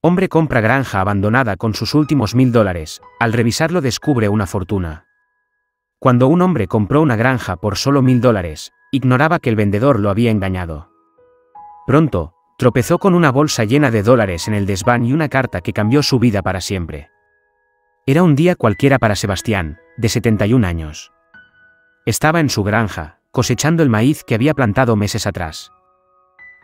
Hombre compra granja abandonada con sus últimos $1000. Al revisarlo descubre una fortuna. Cuando un hombre compró una granja por solo $1000, ignoraba que el vendedor lo había engañado. Pronto, tropezó con una bolsa llena de dólares en el desván y una carta que cambió su vida para siempre. Era un día cualquiera para Sebastián, de 71 años. Estaba en su granja, cosechando el maíz que había plantado meses atrás.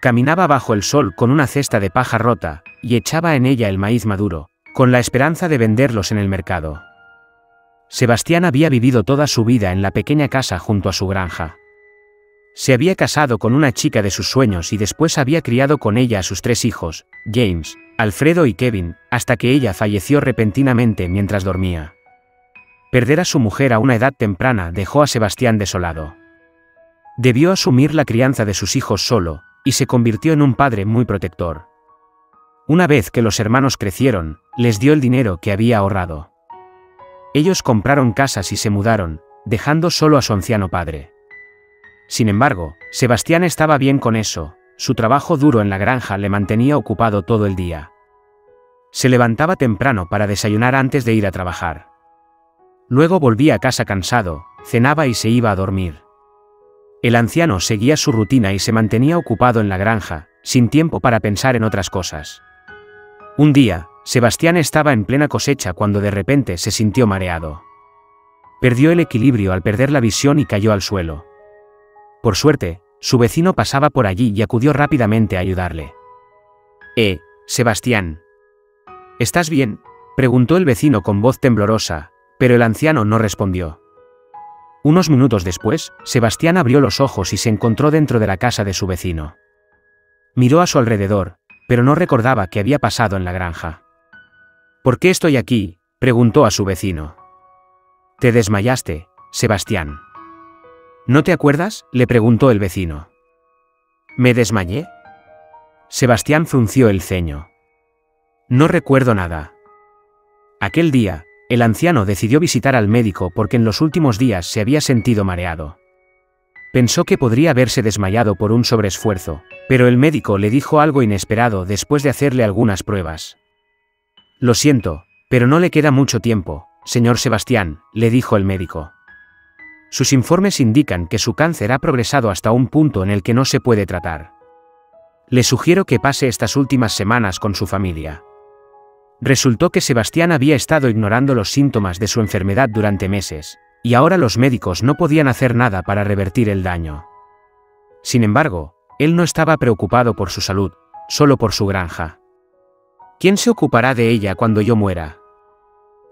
Caminaba bajo el sol con una cesta de paja rota, y echaba en ella el maíz maduro, con la esperanza de venderlos en el mercado. Sebastián había vivido toda su vida en la pequeña casa junto a su granja. Se había casado con una chica de sus sueños y después había criado con ella a sus 3 hijos, James, Alfredo y Kevin, hasta que ella falleció repentinamente mientras dormía. Perder a su mujer a una edad temprana dejó a Sebastián desolado. Debió asumir la crianza de sus hijos solo, y se convirtió en un padre muy protector. Una vez que los hermanos crecieron, les dio el dinero que había ahorrado. Ellos compraron casas y se mudaron, dejando solo a su anciano padre. Sin embargo, Sebastián estaba bien con eso, su trabajo duro en la granja le mantenía ocupado todo el día. Se levantaba temprano para desayunar antes de ir a trabajar. Luego volvía a casa cansado, cenaba y se iba a dormir. El anciano seguía su rutina y se mantenía ocupado en la granja, sin tiempo para pensar en otras cosas. Un día, Sebastián estaba en plena cosecha cuando de repente se sintió mareado. Perdió el equilibrio al perder la visión y cayó al suelo. Por suerte, su vecino pasaba por allí y acudió rápidamente a ayudarle. Sebastián. ¿Estás bien?, preguntó el vecino con voz temblorosa, pero el anciano no respondió. Unos minutos después, Sebastián abrió los ojos y se encontró dentro de la casa de su vecino. Miró a su alrededor, pero no recordaba qué había pasado en la granja. ¿Por qué estoy aquí?, preguntó a su vecino. ¿Te desmayaste, Sebastián? ¿No te acuerdas?, le preguntó el vecino. ¿Me desmayé? Sebastián frunció el ceño. No recuerdo nada. Aquel día, el anciano decidió visitar al médico porque en los últimos días se había sentido mareado. Pensó que podría haberse desmayado por un sobreesfuerzo, pero el médico le dijo algo inesperado después de hacerle algunas pruebas. Lo siento, pero no le queda mucho tiempo, señor Sebastián, le dijo el médico. Sus informes indican que su cáncer ha progresado hasta un punto en el que no se puede tratar. Le sugiero que pase estas últimas semanas con su familia. Resultó que Sebastián había estado ignorando los síntomas de su enfermedad durante meses, y ahora los médicos no podían hacer nada para revertir el daño. Sin embargo, él no estaba preocupado por su salud, solo por su granja. ¿Quién se ocupará de ella cuando yo muera?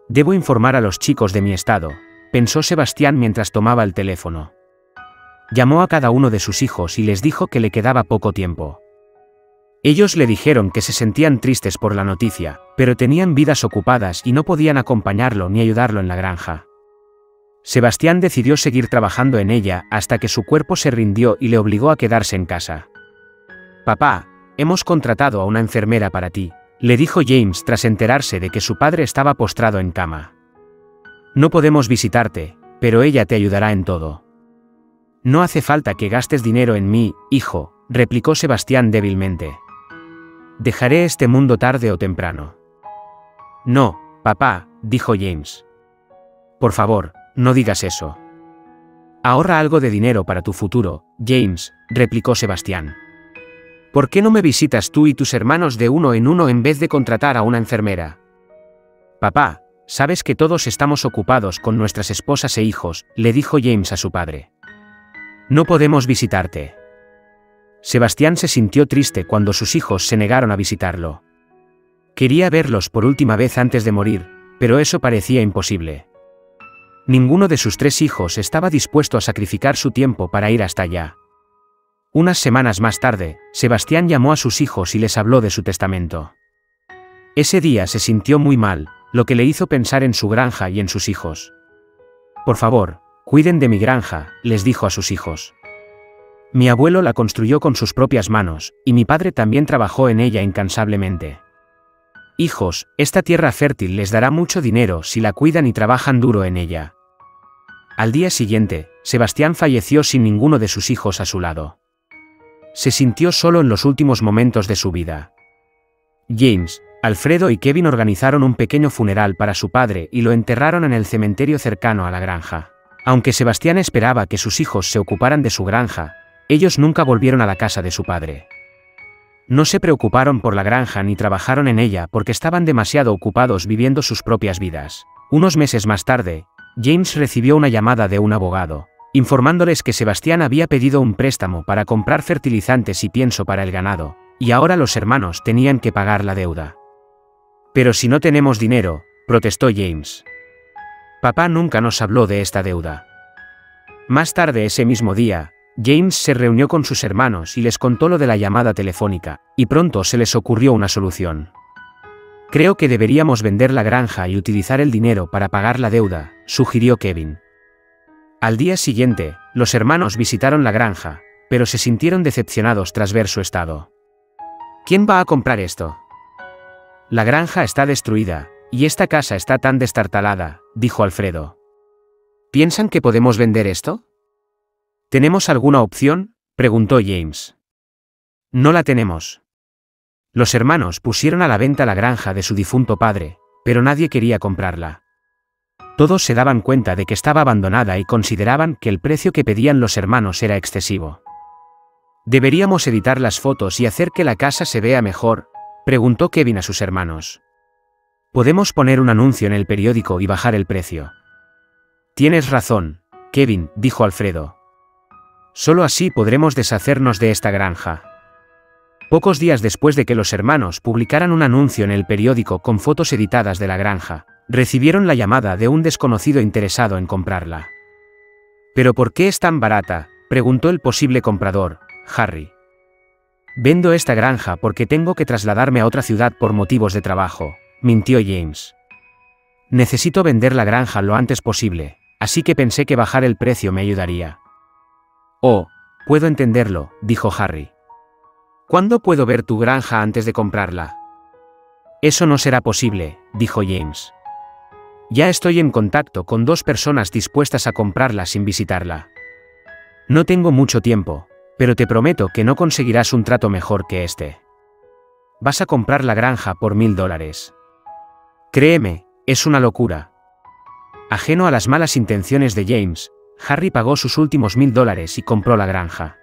Debo informar a los chicos de mi estado, pensó Sebastián mientras tomaba el teléfono. Llamó a cada uno de sus hijos y les dijo que le quedaba poco tiempo. Ellos le dijeron que se sentían tristes por la noticia, pero tenían vidas ocupadas y no podían acompañarlo ni ayudarlo en la granja. Sebastián decidió seguir trabajando en ella hasta que su cuerpo se rindió y le obligó a quedarse en casa. Papá, hemos contratado a una enfermera para ti, le dijo James tras enterarse de que su padre estaba postrado en cama. No podemos visitarte, pero ella te ayudará en todo. No hace falta que gastes dinero en mí, hijo, replicó Sebastián débilmente. Dejaré este mundo tarde o temprano. No, papá, dijo James. Por favor, no digas eso. Ahorra algo de dinero para tu futuro, James, replicó Sebastián. ¿Por qué no me visitas tú y tus hermanos de uno en vez de contratar a una enfermera? Papá, sabes que todos estamos ocupados con nuestras esposas e hijos, le dijo James a su padre. No podemos visitarte. Sebastián se sintió triste cuando sus hijos se negaron a visitarlo. Quería verlos por última vez antes de morir, pero eso parecía imposible. Ninguno de sus 3 hijos estaba dispuesto a sacrificar su tiempo para ir hasta allá. Unas semanas más tarde, Sebastián llamó a sus hijos y les habló de su testamento. Ese día se sintió muy mal, lo que le hizo pensar en su granja y en sus hijos. Por favor, cuiden de mi granja, les dijo a sus hijos. Mi abuelo la construyó con sus propias manos, y mi padre también trabajó en ella incansablemente. Hijos, esta tierra fértil les dará mucho dinero si la cuidan y trabajan duro en ella. Al día siguiente, Sebastián falleció sin ninguno de sus hijos a su lado. Se sintió solo en los últimos momentos de su vida. James, Alfredo y Kevin organizaron un pequeño funeral para su padre y lo enterraron en el cementerio cercano a la granja. Aunque Sebastián esperaba que sus hijos se ocuparan de su granja, ellos nunca volvieron a la casa de su padre. No se preocuparon por la granja ni trabajaron en ella porque estaban demasiado ocupados viviendo sus propias vidas. Unos meses más tarde, James recibió una llamada de un abogado, informándoles que Sebastián había pedido un préstamo para comprar fertilizantes y pienso para el ganado, y ahora los hermanos tenían que pagar la deuda. Pero si no tenemos dinero, protestó James. Papá nunca nos habló de esta deuda. Más tarde ese mismo día, James se reunió con sus hermanos y les contó lo de la llamada telefónica, y pronto se les ocurrió una solución. Creo que deberíamos vender la granja y utilizar el dinero para pagar la deuda, sugirió Kevin. Al día siguiente, los hermanos visitaron la granja, pero se sintieron decepcionados tras ver su estado. ¿Quién va a comprar esto? La granja está destruida, y esta casa está tan destartalada, dijo Alfredo. ¿Piensan que podemos vender esto? ¿Tenemos alguna opción?, preguntó James. No la tenemos. Los hermanos pusieron a la venta la granja de su difunto padre, pero nadie quería comprarla. Todos se daban cuenta de que estaba abandonada y consideraban que el precio que pedían los hermanos era excesivo. ¿Deberíamos editar las fotos y hacer que la casa se vea mejor?, preguntó Kevin a sus hermanos. Podemos poner un anuncio en el periódico y bajar el precio. Tienes razón, Kevin, dijo Alfredo. Solo así podremos deshacernos de esta granja. Pocos días después de que los hermanos publicaran un anuncio en el periódico con fotos editadas de la granja, recibieron la llamada de un desconocido interesado en comprarla. ¿Pero por qué es tan barata?, preguntó el posible comprador, Harry. Vendo esta granja porque tengo que trasladarme a otra ciudad por motivos de trabajo, mintió James. Necesito vender la granja lo antes posible, así que pensé que bajar el precio me ayudaría. Oh, puedo entenderlo, dijo Harry. ¿Cuándo puedo ver tu granja antes de comprarla? Eso no será posible, dijo James. Ya estoy en contacto con 2 personas dispuestas a comprarla sin visitarla. No tengo mucho tiempo, pero te prometo que no conseguirás un trato mejor que este. Vas a comprar la granja por $1000. Créeme, es una locura. Ajeno a las malas intenciones de James, Harry pagó sus últimos $1000 y compró la granja.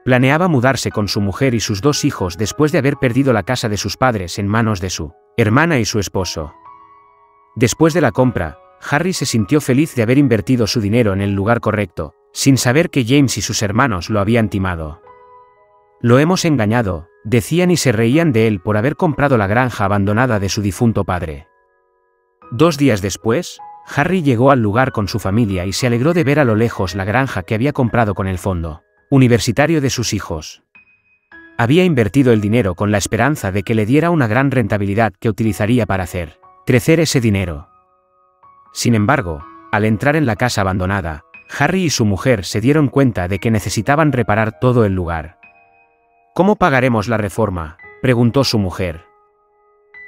Planeaba mudarse con su mujer y sus 2 hijos después de haber perdido la casa de sus padres en manos de su hermana y su esposo. Después de la compra, Harry se sintió feliz de haber invertido su dinero en el lugar correcto, sin saber que James y sus hermanos lo habían timado. Lo hemos engañado, decían y se reían de él por haber comprado la granja abandonada de su difunto padre. 2 días después, Harry llegó al lugar con su familia y se alegró de ver a lo lejos la granja que había comprado con el fondo universitario de sus hijos. Había invertido el dinero con la esperanza de que le diera una gran rentabilidad que utilizaría para hacer crecer ese dinero. Sin embargo, al entrar en la casa abandonada, Harry y su mujer se dieron cuenta de que necesitaban reparar todo el lugar. ¿Cómo pagaremos la reforma?, preguntó su mujer.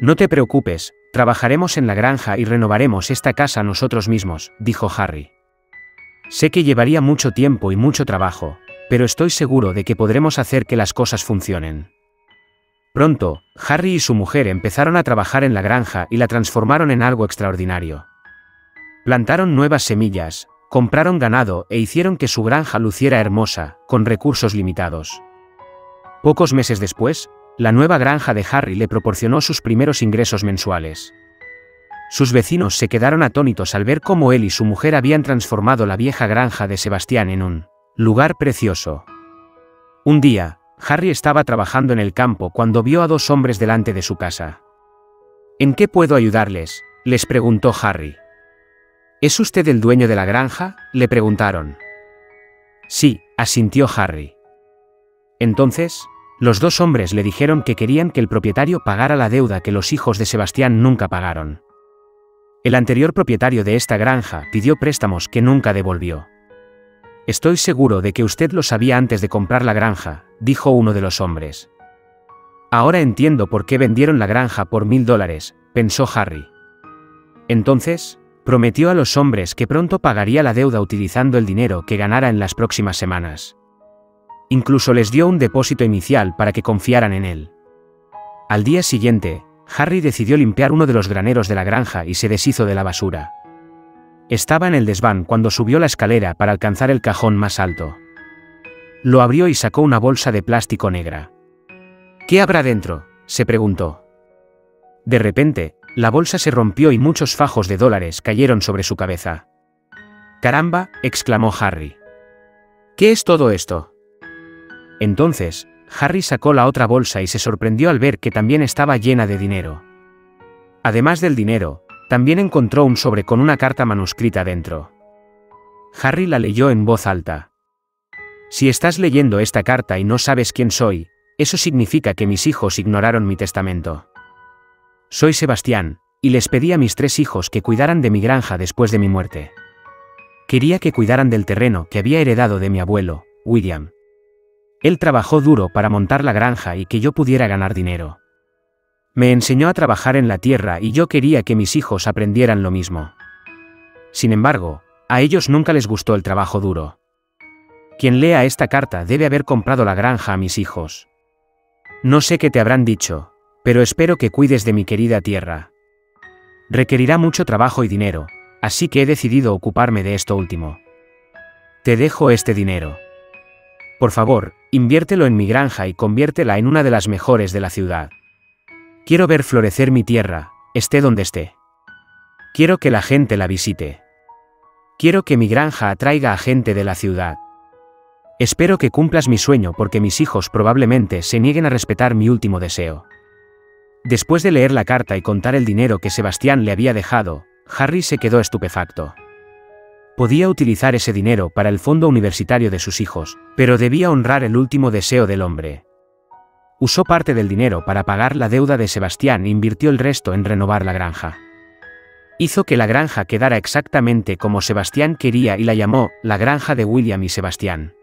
No te preocupes, trabajaremos en la granja y renovaremos esta casa nosotros mismos, dijo Harry. Sé que llevaría mucho tiempo y mucho trabajo, pero estoy seguro de que podremos hacer que las cosas funcionen. Pronto, Harry y su mujer empezaron a trabajar en la granja y la transformaron en algo extraordinario. Plantaron nuevas semillas, compraron ganado e hicieron que su granja luciera hermosa, con recursos limitados. Pocos meses después, la nueva granja de Harry le proporcionó sus primeros ingresos mensuales. Sus vecinos se quedaron atónitos al ver cómo él y su mujer habían transformado la vieja granja de Sebastián en un lugar precioso. Un día, Harry estaba trabajando en el campo cuando vio a 2 hombres delante de su casa. ¿En qué puedo ayudarles?, les preguntó Harry. ¿Es usted el dueño de la granja?, le preguntaron. Sí, asintió Harry. Entonces, los 2 hombres le dijeron que querían que el propietario pagara la deuda que los hijos de Sebastián nunca pagaron. El anterior propietario de esta granja pidió préstamos que nunca devolvió. Estoy seguro de que usted lo sabía antes de comprar la granja, dijo uno de los hombres. Ahora entiendo por qué vendieron la granja por $1000, pensó Harry. Entonces, prometió a los hombres que pronto pagaría la deuda utilizando el dinero que ganara en las próximas semanas. Incluso les dio un depósito inicial para que confiaran en él. Al día siguiente, Harry decidió limpiar uno de los graneros de la granja y se deshizo de la basura. Estaba en el desván cuando subió la escalera para alcanzar el cajón más alto. Lo abrió y sacó una bolsa de plástico negra. ¿Qué habrá dentro?, se preguntó. De repente, la bolsa se rompió y muchos fajos de dólares cayeron sobre su cabeza. ¡Caramba!, exclamó Harry. ¿Qué es todo esto? Entonces, Harry sacó la otra bolsa y se sorprendió al ver que también estaba llena de dinero. Además del dinero, también encontró un sobre con una carta manuscrita dentro. Harry la leyó en voz alta. Si estás leyendo esta carta y no sabes quién soy, eso significa que mis hijos ignoraron mi testamento. Soy Sebastián, y les pedí a mis 3 hijos que cuidaran de mi granja después de mi muerte. Quería que cuidaran del terreno que había heredado de mi abuelo, William. Él trabajó duro para montar la granja y que yo pudiera ganar dinero. Me enseñó a trabajar en la tierra y yo quería que mis hijos aprendieran lo mismo. Sin embargo, a ellos nunca les gustó el trabajo duro. Quien lea esta carta debe haber comprado la granja a mis hijos. No sé qué te habrán dicho, pero espero que cuides de mi querida tierra. Requerirá mucho trabajo y dinero, así que he decidido ocuparme de esto último. Te dejo este dinero. Por favor, inviértelo en mi granja y conviértela en una de las mejores de la ciudad. Quiero ver florecer mi tierra, esté donde esté. Quiero que la gente la visite. Quiero que mi granja atraiga a gente de la ciudad. Espero que cumplas mi sueño porque mis hijos probablemente se nieguen a respetar mi último deseo. Después de leer la carta y contar el dinero que Sebastián le había dejado, Harry se quedó estupefacto. Podía utilizar ese dinero para el fondo universitario de sus hijos, pero debía honrar el último deseo del hombre. Usó parte del dinero para pagar la deuda de Sebastián e invirtió el resto en renovar la granja. Hizo que la granja quedara exactamente como Sebastián quería y la llamó la granja de William y Sebastián.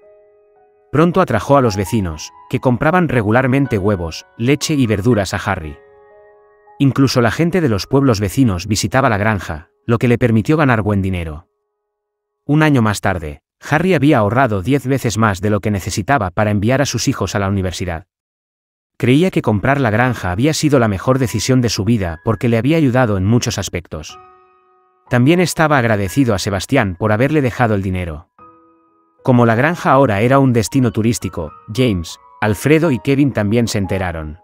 Pronto atrajo a los vecinos, que compraban regularmente huevos, leche y verduras a Harry. Incluso la gente de los pueblos vecinos visitaba la granja, lo que le permitió ganar buen dinero. Un año más tarde, Harry había ahorrado 10 veces más de lo que necesitaba para enviar a sus hijos a la universidad. Creía que comprar la granja había sido la mejor decisión de su vida porque le había ayudado en muchos aspectos. También estaba agradecido a Sebastián por haberle dejado el dinero. Como la granja ahora era un destino turístico, James, Alfredo y Kevin también se enteraron.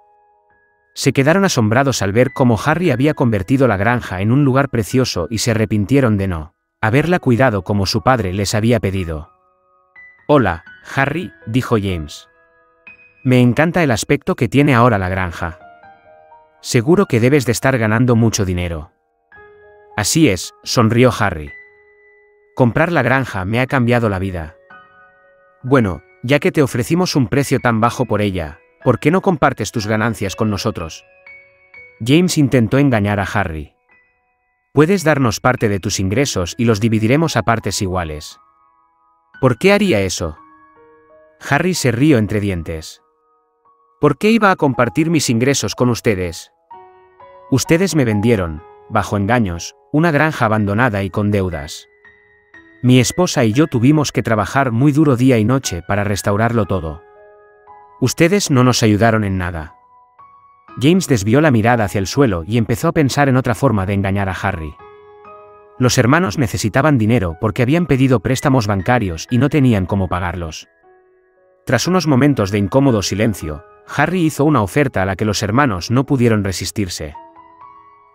Se quedaron asombrados al ver cómo Harry había convertido la granja en un lugar precioso y se arrepintieron de no haberla cuidado como su padre les había pedido. «Hola, Harry», dijo James. «Me encanta el aspecto que tiene ahora la granja. Seguro que debes de estar ganando mucho dinero». «Así es», sonrió Harry. «Comprar la granja me ha cambiado la vida». «Bueno, ya que te ofrecimos un precio tan bajo por ella, ¿por qué no compartes tus ganancias con nosotros?» James intentó engañar a Harry. «Puedes darnos parte de tus ingresos y los dividiremos a partes iguales». «¿Por qué haría eso?» Harry se rió entre dientes. «¿Por qué iba a compartir mis ingresos con ustedes? Ustedes me vendieron, bajo engaños, una granja abandonada y con deudas. Mi esposa y yo tuvimos que trabajar muy duro día y noche para restaurarlo todo. Ustedes no nos ayudaron en nada». James desvió la mirada hacia el suelo y empezó a pensar en otra forma de engañar a Harry. Los hermanos necesitaban dinero porque habían pedido préstamos bancarios y no tenían cómo pagarlos. Tras unos momentos de incómodo silencio, Harry hizo una oferta a la que los hermanos no pudieron resistirse.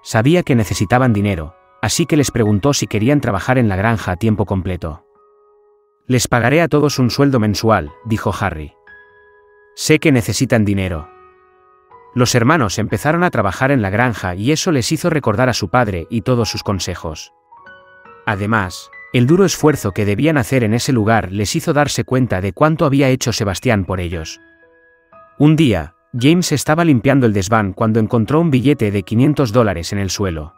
Sabía que necesitaban dinero, así que les preguntó si querían trabajar en la granja a tiempo completo. «Les pagaré a todos un sueldo mensual», dijo Harry. «Sé que necesitan dinero». Los hermanos empezaron a trabajar en la granja y eso les hizo recordar a su padre y todos sus consejos. Además, el duro esfuerzo que debían hacer en ese lugar les hizo darse cuenta de cuánto había hecho Sebastián por ellos. Un día, James estaba limpiando el desván cuando encontró un billete de $500 en el suelo.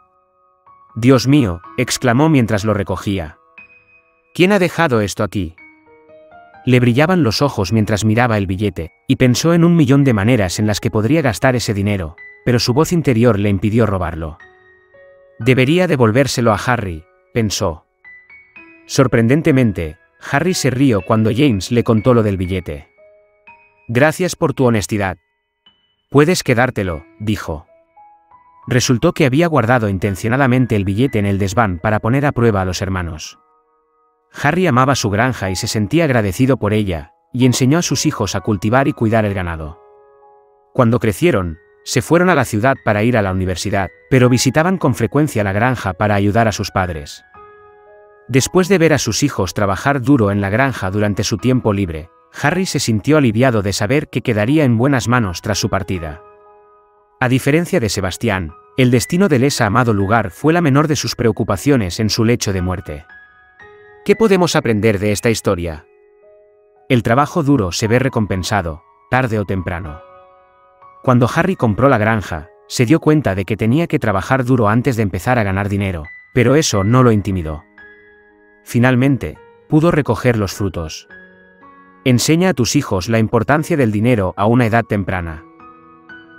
«Dios mío», exclamó mientras lo recogía. «¿Quién ha dejado esto aquí?» Le brillaban los ojos mientras miraba el billete, y pensó en 1.000.000 de maneras en las que podría gastar ese dinero, pero su voz interior le impidió robarlo. Debería devolvérselo a Harry, pensó. Sorprendentemente, Harry se rió cuando James le contó lo del billete. «Gracias por tu honestidad. Puedes quedártelo», dijo. Resultó que había guardado intencionadamente el billete en el desván para poner a prueba a los hermanos. Harry amaba su granja y se sentía agradecido por ella, y enseñó a sus hijos a cultivar y cuidar el ganado. Cuando crecieron, se fueron a la ciudad para ir a la universidad, pero visitaban con frecuencia la granja para ayudar a sus padres. Después de ver a sus hijos trabajar duro en la granja durante su tiempo libre, Harry se sintió aliviado de saber que quedaría en buenas manos tras su partida. A diferencia de Sebastián, el destino del amado lugar fue la menor de sus preocupaciones en su lecho de muerte. ¿Qué podemos aprender de esta historia? El trabajo duro se ve recompensado, tarde o temprano. Cuando Harry compró la granja, se dio cuenta de que tenía que trabajar duro antes de empezar a ganar dinero, pero eso no lo intimidó. Finalmente, pudo recoger los frutos. Enseña a tus hijos la importancia del dinero a una edad temprana.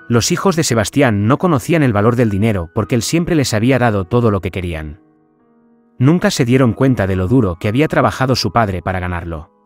Los hijos de Sebastián no conocían el valor del dinero porque él siempre les había dado todo lo que querían. Nunca se dieron cuenta de lo duro que había trabajado su padre para ganarlo.